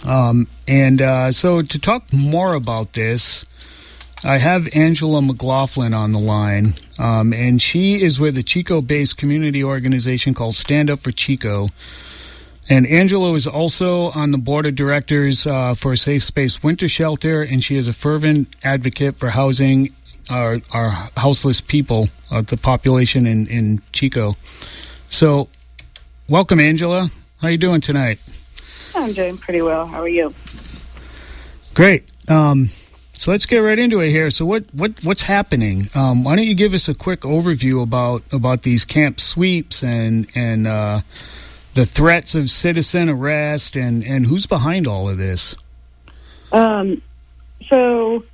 So to talk more about this, I have Angela McLaughlin on the line, and she is with a Chico-based community organization called Stand Up for Chico. And Angela is also on the board of directors for a Safe Space Winter Shelter, and she is a fervent advocate for housing our houseless people, the population in Chico. So, welcome, Angela. How are you doing tonight? I'm doing pretty well. How are you? Great. So let's get right into it here. So what's happening? Why don't you give us a quick overview about these camp sweeps and the threats of citizen arrest and who's behind all of this? So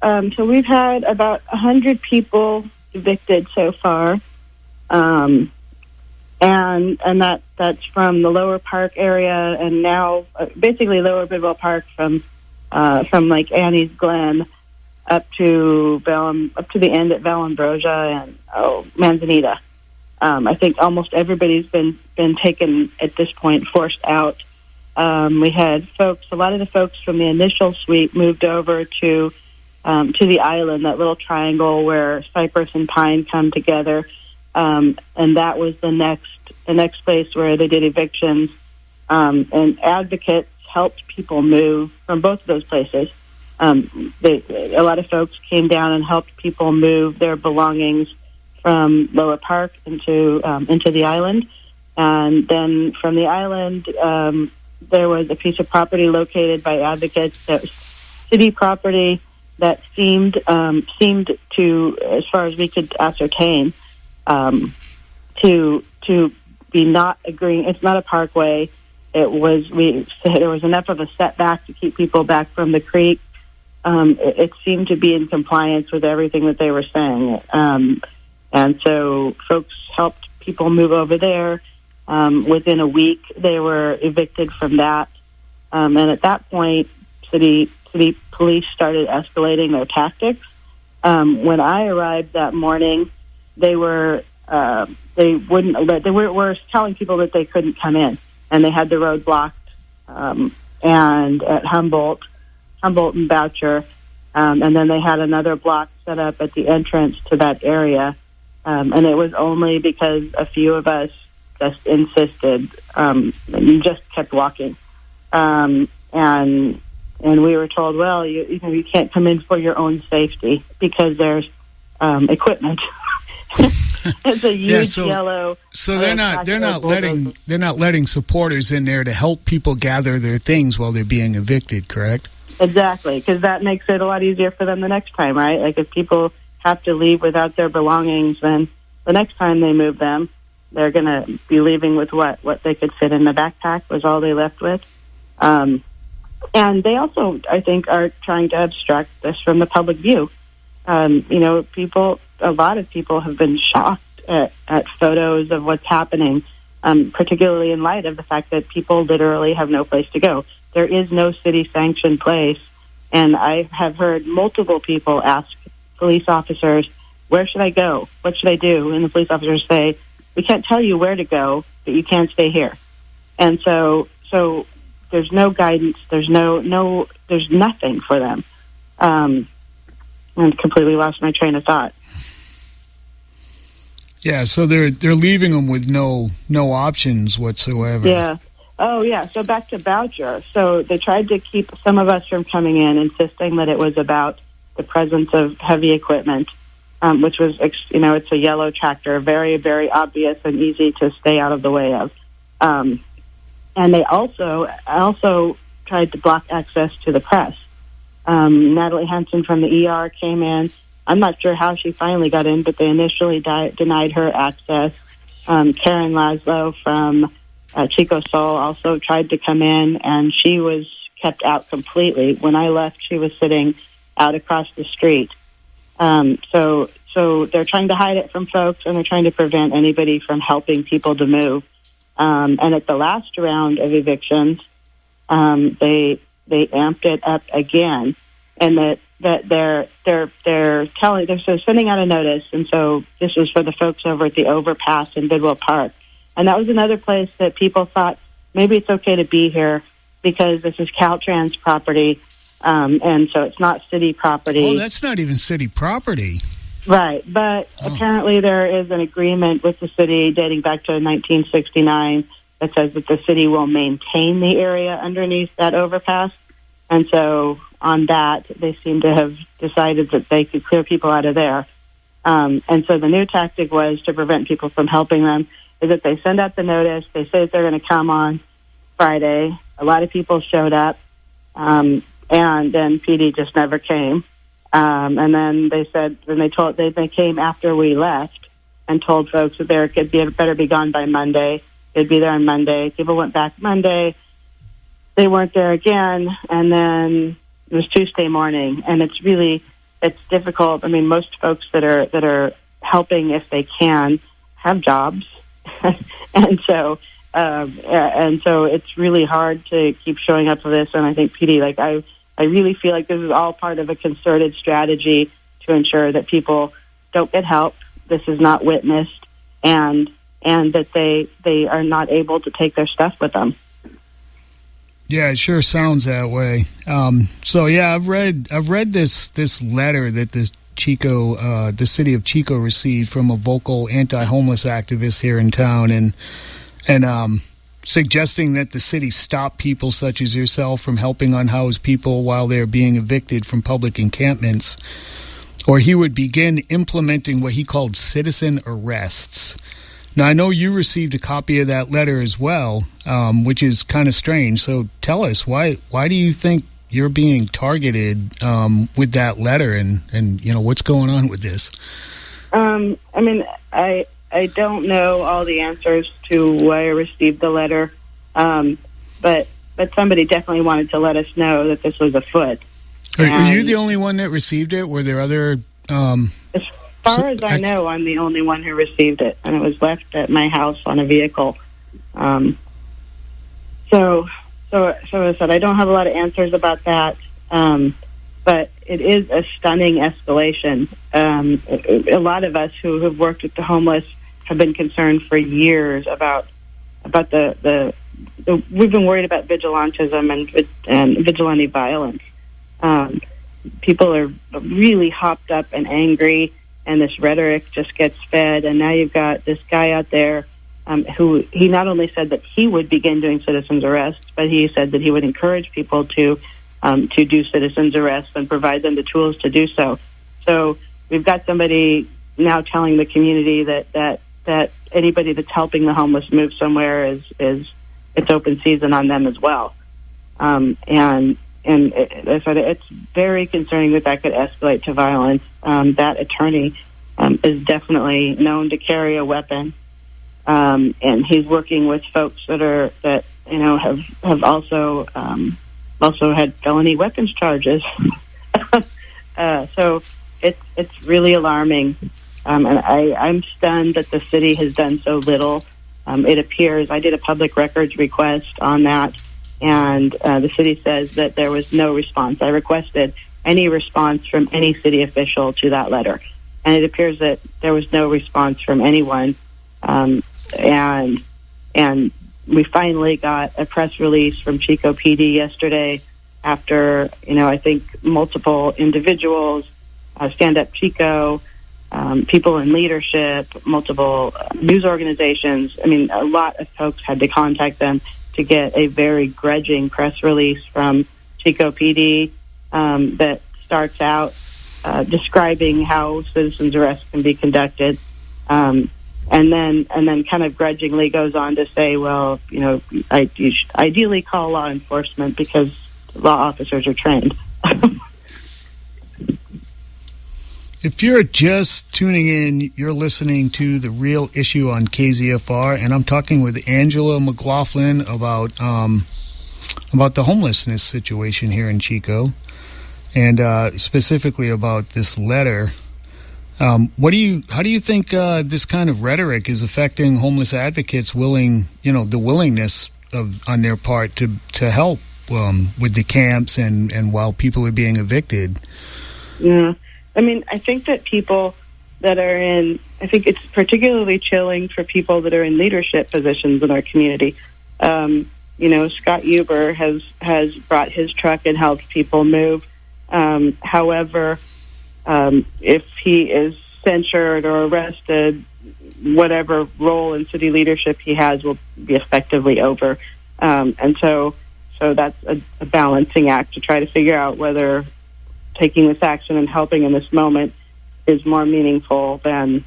we've had about 100 people evicted so far, and that's from the Lower Park area, and now basically Lower Bidwell Park from like Annie's Glen up to the end at Valambrosia and Manzanita. I think almost everybody's been taken at this point, forced out. We had a lot of the folks from the initial sweep moved over to the island, that little triangle where Cypress and Pine come together, and that was the next place where they did evictions, and advocates helped people move from both of those places. A lot of folks came down and helped people move their belongings from Lower Park into the island, and then from the island there was a piece of property located by advocates that was city property that seemed to, as far as we could ascertain, to be not agreeing. It's not a parkway. There was enough of a setback to keep people back from the creek. It seemed to be in compliance with everything that they were saying. And so folks helped people move over there. Within a week, they were evicted from that. And at that point, city police started escalating their tactics. When I arrived that morning, they were telling people that they couldn't come in, and they had the road blocked. And at Humboldt and Boucher, and then they had another block set up at the entrance to that area. And it was only because a few of us just insisted, and just kept walking. And we were told, well, you can't come in for your own safety because there's equipment. It's a huge yellow. So they're not letting supporters in there to help people gather their things while they're being evicted, correct? Exactly, because that makes it a lot easier for them the next time, right? Like if people have to leave without their belongings, then the next time they move them, they're going to be leaving with what they could fit in the backpack was all they left with. And they also, I think, are trying to obstruct this from the public view. A lot of people have been shocked at photos of what's happening, particularly in light of the fact that people literally have no place to go. There is no city-sanctioned place, and I have heard multiple people ask police officers, where should I go? What should I do? And the police officers say, we can't tell you where to go, but you can stay here. And so there's no guidance. There's there's nothing for them. And completely lost my train of thought. Yeah, so they're leaving them with no options whatsoever. Yeah. Oh, yeah. So back to Boucher. So they tried to keep some of us from coming in, insisting that it was about the presence of heavy equipment, which was, it's a yellow tractor, very, very obvious and easy to stay out of the way of. And they also tried to block access to the press. Natalie Henson from the ER came in. I'm not sure how she finally got in, but they initially denied her access. Karen Laszlo from Chico Sol also tried to come in, and she was kept out completely. When I left, she was sitting out across the street. So they're trying to hide it from folks, and they're trying to prevent anybody from helping people to move. And at the last round of evictions, they amped it up again, and that they're sending out a notice. And so this was for the folks over at the overpass in Bidwell Park. And that was another place that people thought maybe it's okay to be here because this is Caltrans property, and so it's not city property. Oh, that's not even city property. Right, but apparently there is an agreement with the city dating back to 1969 that says that the city will maintain the area underneath that overpass. And so on that, they seem to have decided that they could clear people out of there. And so the new tactic was to prevent people from helping them, is that they send out the notice. They say that they're going to come on Friday. A lot of people showed up, and then PD just never came. And then they said, they came after we left and told folks that they could better be gone by Monday. They'd be there on Monday. People went back Monday. They weren't there again, and then it was Tuesday morning. And it's difficult. I mean, most folks that are helping, if they can, have jobs, and so it's really hard to keep showing up for this. And I think PD, I really feel like this is all part of a concerted strategy to ensure that people don't get help. This is not witnessed, and that they are not able to take their stuff with them. Yeah, it sure sounds that way. So yeah, I've read this letter that the city of Chico received from a vocal anti-homeless activist here in town, and suggesting that the city stop people such as yourself from helping unhoused people while they're being evicted from public encampments, or he would begin implementing what he called citizen arrests. Now, I know you received a copy of that letter as well, which is kind of strange. So tell us, why do you think you're being targeted with that letter, and what's going on with this? I mean, I don't know all the answers to why I received the letter, but somebody definitely wanted to let us know that this was afoot. Are you the only one that received it? Were there other... As far as I know, I'm the only one who received it, and it was left at my house on a vehicle. So as I said, I don't have a lot of answers about that, but it is a stunning escalation. A lot of us who have worked with the homeless have been concerned for years about the we've been worried about vigilantism and vigilante violence. People are really hopped up and angry, and this rhetoric just gets fed. And now you've got this guy out there who he not only said that he would begin doing citizens arrests, but he said that he would encourage people to do citizens arrests and provide them the tools to do so. So we've got somebody now telling the community that anybody that's helping the homeless move somewhere is it's open season on them as well. And it's very concerning that could escalate to violence. That attorney is definitely known to carry a weapon, and he's working with folks that have also had felony weapons charges. So it's really alarming, and I'm stunned that the city has done so little. It appears I did a public records request on that. And the city says that there was no response. I requested any response from any city official to that letter, and it appears that there was no response from anyone. And we finally got a press release from Chico PD yesterday after, I think multiple individuals, Stand Up Chico, people in leadership, multiple news organizations. I mean, a lot of folks had to contact them to get a very grudging press release from Chico PD that starts out describing how citizens arrests can be conducted, and then kind of grudgingly goes on to say, well, you should ideally call law enforcement because law officers are trained. If you're just tuning in, you're listening to The Real Issue on KZFR, and I'm talking with Angela McLaughlin about the homelessness situation here in Chico, and specifically about this letter. How do you think this kind of rhetoric is affecting homeless advocates' the willingness on their part to help with the camps and while people are being evicted? Yeah. I mean, I think that people that are I think it's particularly chilling for people that are in leadership positions in our community. Scott Huber has brought his truck and helped people move. However, if he is censured or arrested, whatever role in city leadership he has will be effectively over. And so that's a balancing act to try to figure out whether taking this action and helping in this moment is more meaningful than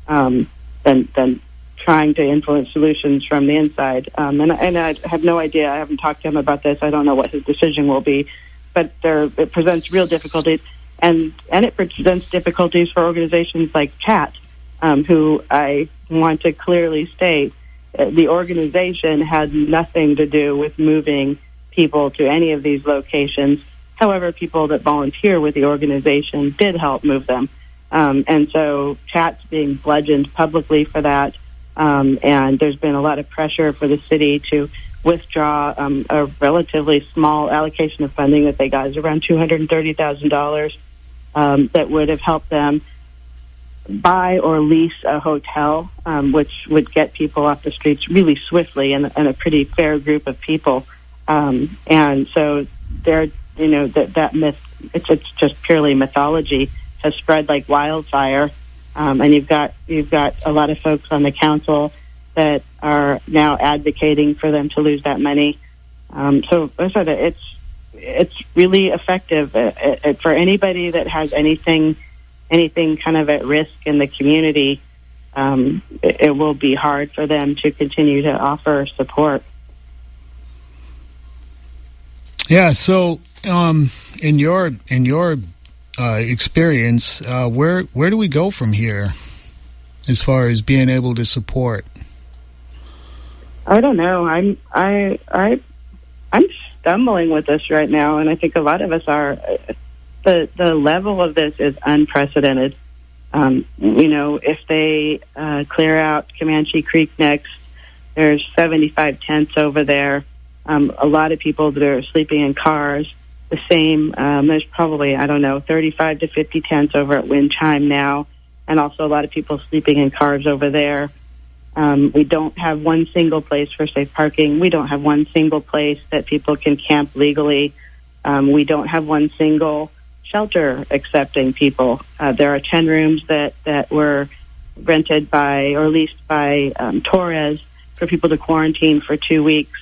trying to influence solutions from the inside. And I have no idea. I haven't talked to him about this. I don't know what his decision will be. But it presents real difficulties, and it presents difficulties for organizations like CHAT, who I want to clearly state the organization had nothing to do with moving people to any of these locations. However, people that volunteer with the organization did help move them. And so CHAT's being bludgeoned publicly for that, and there's been a lot of pressure for the city to withdraw a relatively small allocation of funding that they got, is around $230,000, that would have helped them buy or lease a hotel, which would get people off the streets really swiftly, and a pretty fair group of people. And so that myth, it's just purely mythology, has spread like wildfire. And you've got a lot of folks on the council that are now advocating for them to lose that money. So I said it's really effective for anybody that has anything kind of at risk in the community. It will be hard for them to continue to offer support. Yeah. So, in your experience, where do we go from here, as far as being able to support? I don't know. I'm stumbling with this right now, and I think a lot of us are. The level of this is unprecedented. If they clear out Comanche Creek next, there's 75 tents over there. A lot of people that are sleeping in cars. The same. There's probably 35 to 50 tents over at Wind Chime now, and also a lot of people sleeping in cars over there. We don't have one single place for safe parking. We don't have one single place that people can camp legally. We don't have one single shelter accepting people. There are 10 rooms that were rented by or leased by Torres for people to quarantine for 2 weeks.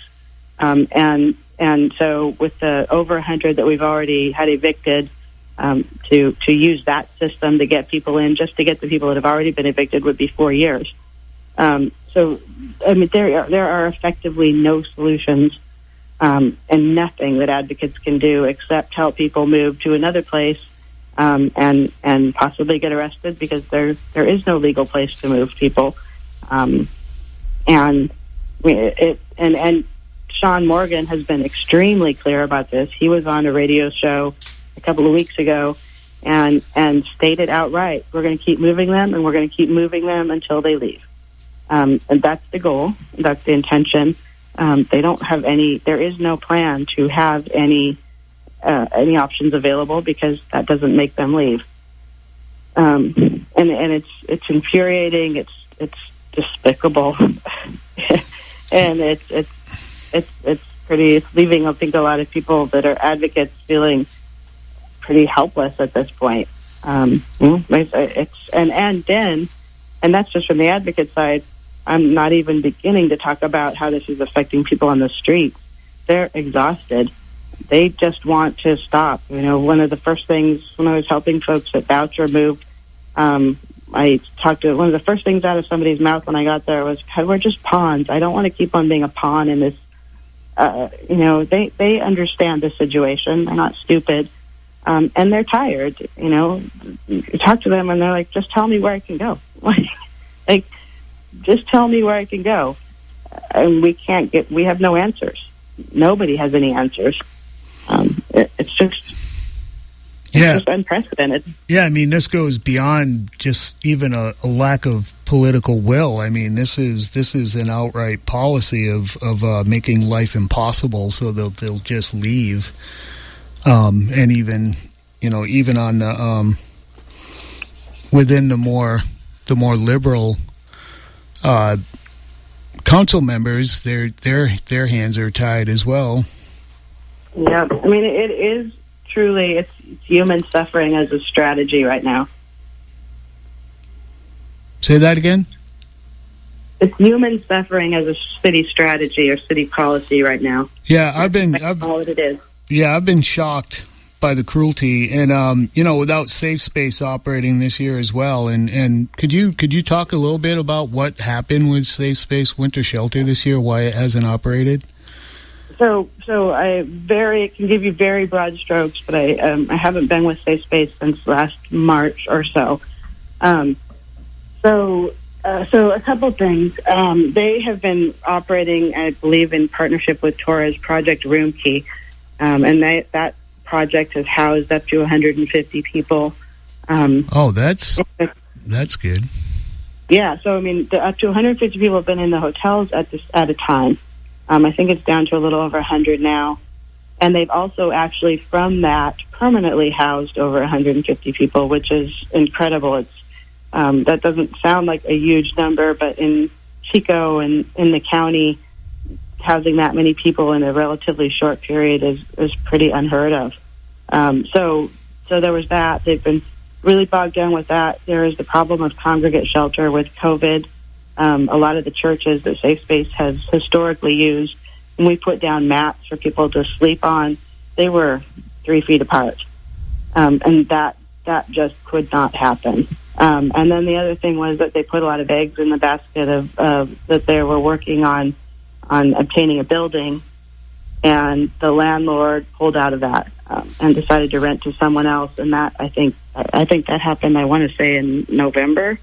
And so with the over 100 that we've already had evicted, to use that system to get people in, just to get the people that have already been evicted, would be 4 years. So, I mean, there are effectively no solutions, and nothing that advocates can do except help people move to another place, and possibly get arrested, because there is no legal place to move people. And Sean Morgan has been extremely clear about this. He was on a radio show a couple of weeks ago and stated outright, we're going to keep moving them, and we're going to keep moving them until they leave. And that's the goal. That's the intention. They don't have there is no plan to have any options available, because that doesn't make them leave. And it's infuriating. It's despicable. And it's leaving, I think, a lot of people that are advocates feeling pretty helpless at this point. And that's just from the advocate side. I'm not even beginning to talk about how this is affecting people on the streets. They're exhausted. They just want to stop. One of the first things when I was helping folks at Voucher move, I talked to one of the first things out of somebody's mouth when I got there was, God, we're just pawns. I don't want to keep on being a pawn in this. They understand the situation. They're not stupid. And they're tired. You talk to them and they're like, just tell me where I can go. Like, just tell me where I can go. And we have no answers. Nobody has any answers. It's just unprecedented. Yeah, I mean, this goes beyond just even a lack of political will. I mean, this is an outright policy of making life impossible, so they'll just leave. And even on the within the more liberal council members, their hands are tied as well. Yeah, I mean, it is truly, it's human suffering as a strategy right now. Say that again? It's human suffering as a city strategy or city policy right now. Yeah, I've all that it is. Yeah, I've been shocked by the cruelty, and without Safe Space operating this year as well. And could you talk a little bit about what happened with Safe Space Winter Shelter this year? Why it hasn't operated? So I can give you very broad strokes, but I haven't been with Safe Space since last March or so. So a couple things. They have been operating, I believe, in partnership with Torres Project Room Key, and that project has housed up to 150 people. That's good. Yeah, so I mean, up to 150 people have been in the hotels at a time. I think it's down to a little over 100 now. And they've also actually, from that, permanently housed over 150 people, which is incredible. It's that doesn't sound like a huge number, but in Chico and in the county, housing that many people in a relatively short period is pretty unheard of. So there was that. They've been really bogged down with that. There is the problem of congregate shelter with COVID. A lot of the churches that Safe Space has historically used, when we put down mats for people to sleep on, they were 3 feet apart. And that just could not happen. And then the other thing was that they put a lot of eggs in the basket of that they were working on obtaining a building, and the landlord pulled out of that and decided to rent to someone else. And that I think that happened, I want to say, in November,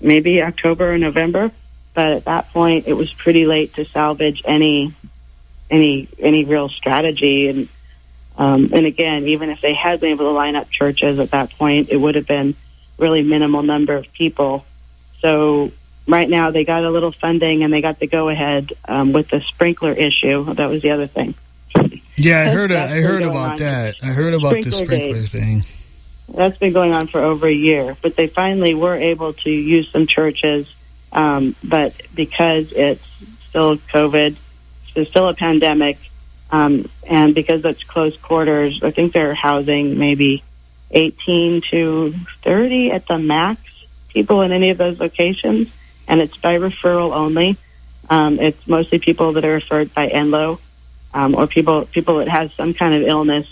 maybe October or November. But at that point, it was pretty late to salvage any real strategy. And again, even if they had been able to line up churches at that point, it would have been really minimal number of people. So right now they got a little funding and they got the go-ahead with the sprinkler issue. That was the other thing. Yeah, I heard about that. I heard about the sprinkler thing. That's been going on for over a year, but they finally were able to use some churches. But because it's still COVID, it's still a pandemic, and because it's close quarters, I think they're housing maybe 18 to 30 at the max people in any of those locations, and it's by referral only. It's mostly people that are referred by Enlo, or people that have some kind of illness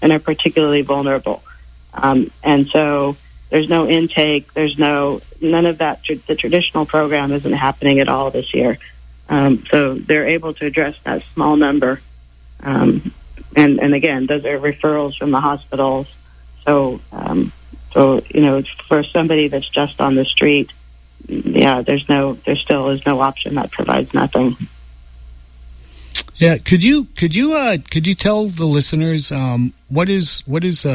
and are particularly vulnerable. And so there's no intake. There's none of that. The traditional program isn't happening at all this year. So they're able to address that small number. And again, those are referrals from the hospitals. So for somebody that's just on the street, yeah, there still is no option. That provides nothing. Yeah, could you tell the listeners what is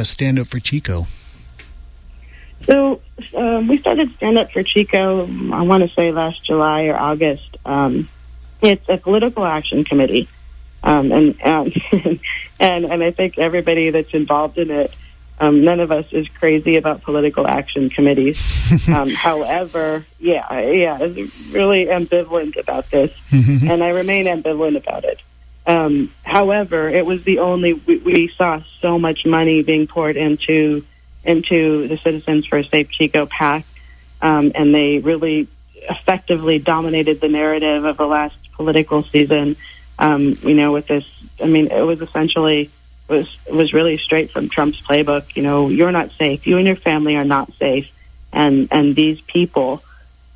Stand Up for Chico? So we started Stand Up for Chico, I want to say last July or August. It's a political action committee, and I think everybody that's involved in it, none of us is crazy about political action committees. However, it's really ambivalent about this, and I remain ambivalent about it. However, it was the only we saw so much money being poured into the Citizens for a Safe Chico PAC, and they really effectively dominated the narrative of the last political season. With this, I mean, it was essentially was really straight from Trump's playbook. You're not safe. You and your family are not safe, and these people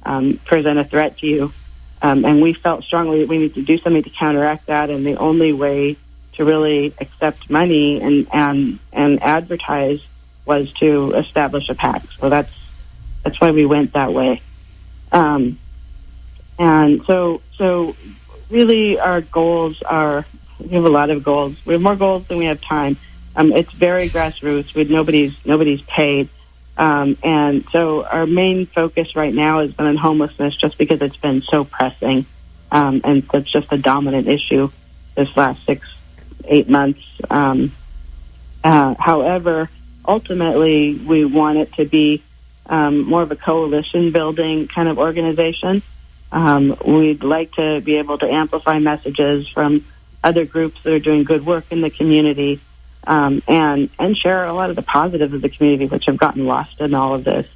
present a threat to you. And we felt strongly that we need to do something to counteract that, and the only way to really accept money and advertise was to establish a PAC. So that's why we went that way. And so really our goals are, we have a lot of goals. We have more goals than we have time. It's very grassroots. Nobody's paid. And so our main focus right now has been on homelessness, just because it's been so pressing. And it's just a dominant issue this last 6-8 months. However, ultimately, we want it to be more of a coalition building kind of organization. We'd like to be able to amplify messages from other groups that are doing good work in the community, and share a lot of the positives of the community, which have gotten lost in all of this.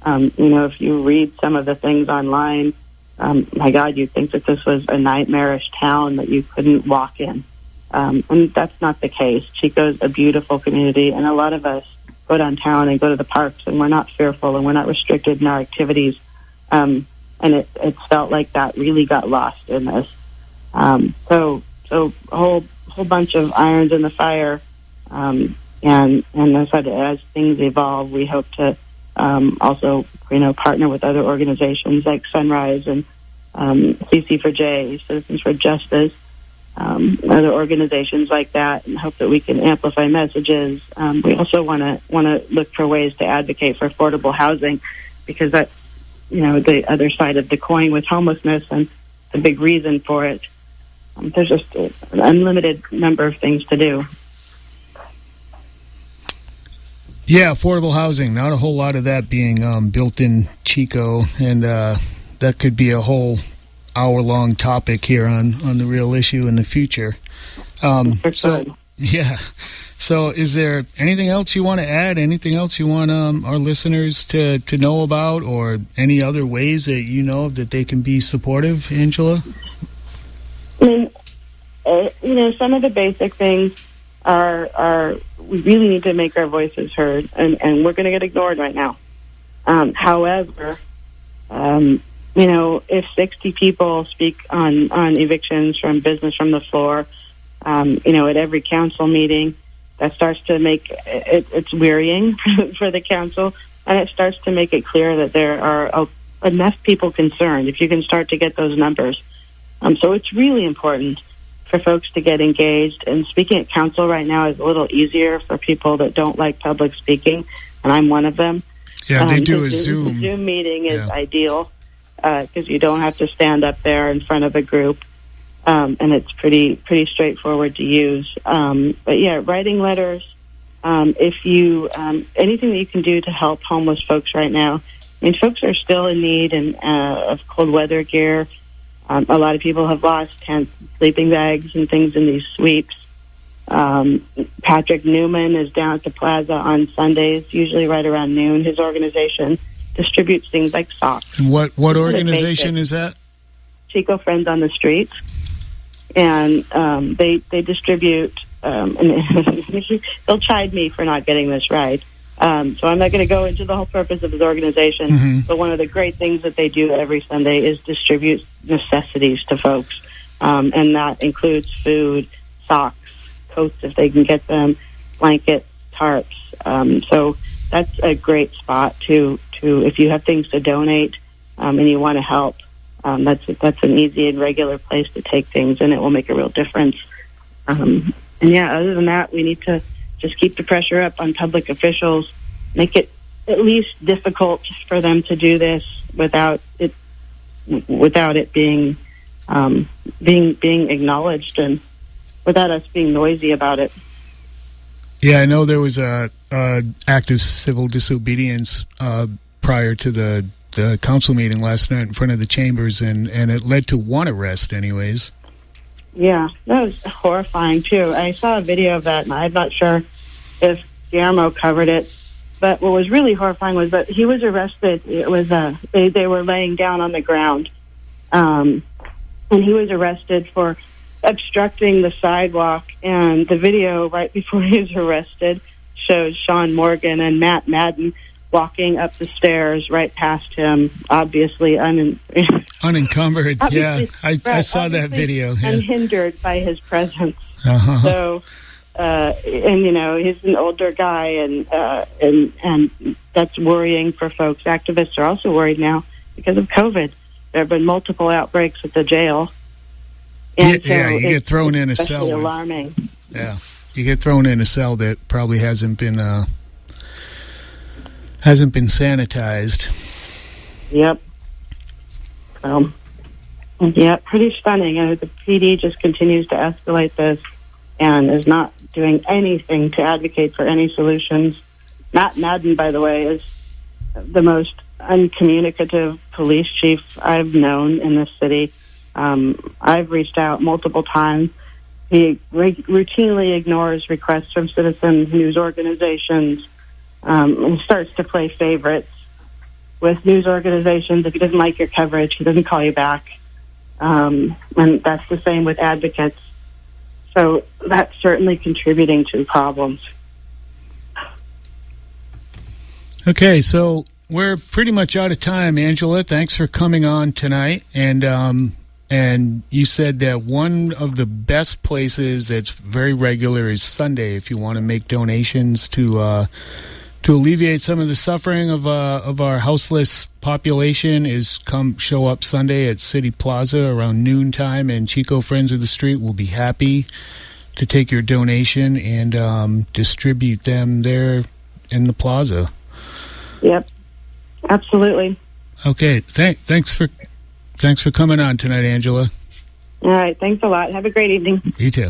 If you read some of the things online, my God, you'd think that this was a nightmarish town that you couldn't walk in. And that's not the case. Chico's a beautiful community, and a lot of us go downtown and go to the parks, and we're not fearful and we're not restricted in our activities. And it felt like that really got lost in this. So a whole bunch of irons in the fire. And as things evolve, we hope to also, partner with other organizations like Sunrise and CC4J, Citizens for Justice, other organizations like that, and hope that we can amplify messages. We also want to look for ways to advocate for affordable housing, because that's the other side of the coin with homelessness, and the big reason for it. There's just an unlimited number of things to do. Yeah, affordable housing. Not a whole lot of that being built in Chico, and that could be a whole hour-long topic here on the real issue in the future. So is there anything else you want to add? Anything else you want our listeners to know about, or any other ways that that they can be supportive, Angela? I mean, some of the basic things are we really need to make our voices heard, and we're going to get ignored right now. However, if 60 people speak on evictions from business from the floor, at every council meeting, that starts to make it's wearying for the council, and it starts to make it clear that there are enough people concerned if you can start to get those numbers. So it's really important for folks to get engaged, and speaking at council right now is a little easier for people that don't like public speaking, and I'm one of them. Yeah, they do a Zoom. The Zoom meeting is ideal because you don't have to stand up there in front of a group, and it's pretty straightforward to use. But yeah, writing letters. If you anything that you can do to help homeless folks right now. I mean, folks are still in need of cold weather gear. A lot of people have lost tents, sleeping bags, and things in these sweeps. Patrick Newman is down at the plaza on Sundays, usually right around noon. His organization distributes things like socks. And what organization is that? Chico Friends on the Street. And they distribute, and they'll chide me for not getting this right. So I'm not going to go into the whole purpose of his organization, but one of the great things that they do every Sunday is distribute necessities to folks. And that includes food, socks, coats if they can get them, blankets, tarps. So that's a great spot to if you have things to donate and you want to help. That's an easy and regular place to take things, and it will make a real difference. And yeah, other than that, we need to just keep the pressure up on public officials, make it at least difficult for them to do this without it being acknowledged, and without us being noisy about it. Yeah, I know there was a act of civil disobedience prior to the council meeting last night in front of the chambers, and it led to one arrest anyways. Yeah, that was horrifying too. I saw a video of that, and I'm not sure if Guillermo covered it, but what was really horrifying was that he was arrested. It was they were laying down on the ground, and he was arrested for obstructing the sidewalk. And the video right before he was arrested shows Sean Morgan and Matt Madden walking up the stairs right past him, obviously unencumbered. Yeah, I saw that video. Yeah. Unhindered by his presence. Uh-huh. So, and he's an older guy, and that's worrying for folks. Activists are also worried now because of COVID. There have been multiple outbreaks at the jail. And you get thrown in a cell. Alarming. Yeah, you get thrown in a cell that probably hasn't been sanitized. Yep. Yeah, pretty stunning. The PD just continues to escalate this and is not doing anything to advocate for any solutions. Matt Madden, by the way, is the most uncommunicative police chief I've known in this city. I've reached out multiple times. He routinely ignores requests from citizens, news organizations, and starts to play favorites with news organizations. If he doesn't like your coverage, he doesn't call you back. And that's the same with advocates. So that's certainly contributing to problems. Okay, so we're pretty much out of time, Angela. Thanks for coming on tonight. And you said that one of the best places that's very regular is Sunday if you want to make donations to alleviate some of the suffering of our houseless population. Is come show up Sunday at City Plaza around noontime, and Chico Friends of the Street will be happy to take your donation and distribute them there in the plaza. Yep, absolutely. Okay, thanks for coming on tonight, Angela. All right, thanks a lot. Have a great evening. You too.